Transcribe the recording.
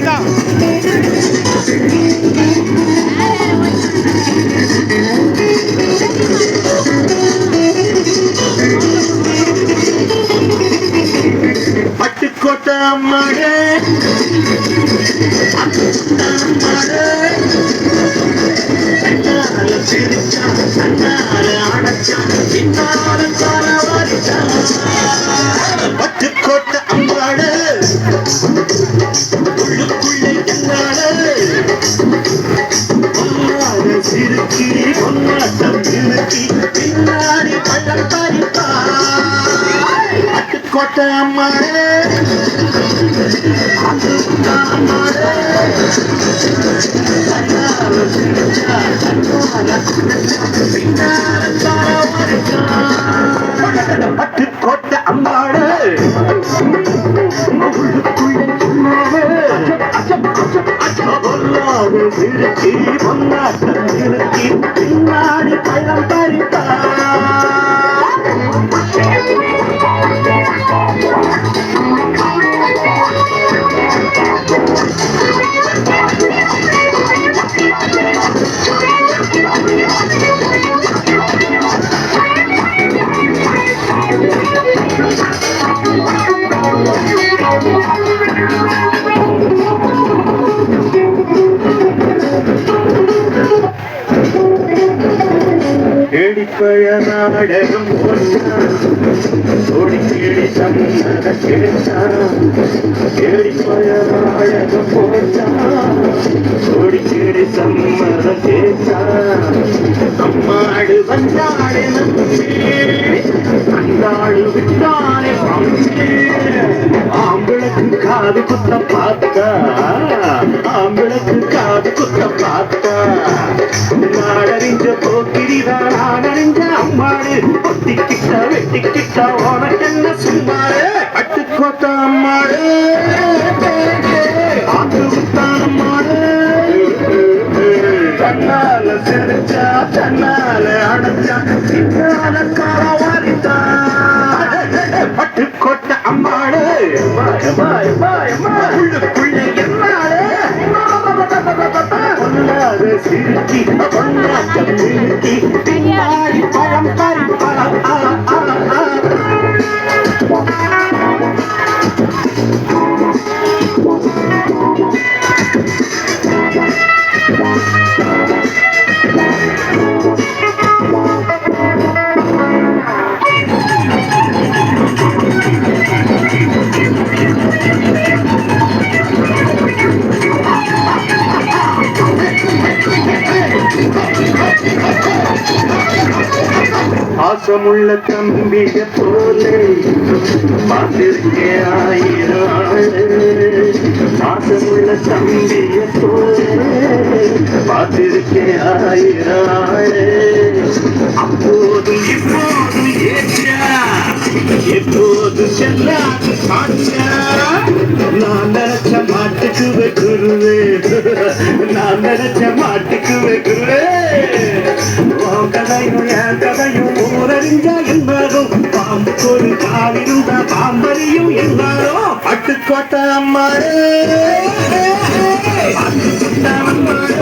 வேண்டியதான். பட்டுக்கோட்டை அம்மாடே சிரிச்சா தன்னால அடைச்சா பின்னால காலவாரிச்சா பட்டுக்கோட்டை அம்மாடு உள்ளுக்குள்ளே என்னாடு பொன்னாத சிறுக்கி பொன்னாட்டம் இறுக்கி பின்னாடி பள்ளம் பறிப்பா பட்டுக்கோட்டை அம்மாடு பட்டுக்கோட்டை அம்மாடு சிறுக்கி பொன்னாட்டம் இறுக்கி பின்னாடி பள்ளம் பறிப்பா கேடிப்பழ நாடகம் ஓடி கேடி சம்மத கேட்டான் கேடிப்பழ நாடகம் ஓடி கேடி சம்மத கேட்டான் அம்மாடு வந்தாடு அந்தாடு விட்டானே ஆம்பளுக்கு காது குத்த பார்த்தா ஆம்பளுக்கு காது குத்த பார்த்தா நாடறிஞ்ச போக்கிரிதான் நாடறிஞ்ச அம்மாடு ஒட்டிக்கிட்ட வெட்டிக்கிட்ட உனக்கு என்ன சும்மாடு பட்டுக்கோட்டை அம்மாடு ஆத்து விட்டான் அம்மாடு தன்னால சிரிச்சா தன்னால அடைச்சா பின்னால காலவாரித்தான் பட்டுக்கோட்டை அம்மாடு உள்ளுக்குள்ளே என்னாடு பொன்னாத சிறுக்கி பொன்னாட்டம் இறுக்கி பின்னாடி பழம் பறிப்பா பாசமுள்ள தம்பிய போலே பார்த்திருக்கே ஆயிரம் பாசமுள்ள தம்பிய போலே பார்த்திருக்கே ஆயிரம் அப்போது இப்போது ஏற்றா எப்போது செல்லாது பாட்டா நான் நினைச்ச மாட்டுக்கு வைக்குருவே நான் நினைச்ச மாட்டுக்கு வைக்குருவே கதையும் என் கதையும் ஊரறிஞ்சா என்பதும் பாம்புக்கு ஒரு காலிருந்த பாம்பரியும் எல்லாரும் பட்டுக்கோட்டை அம்மாடு அம்மாடு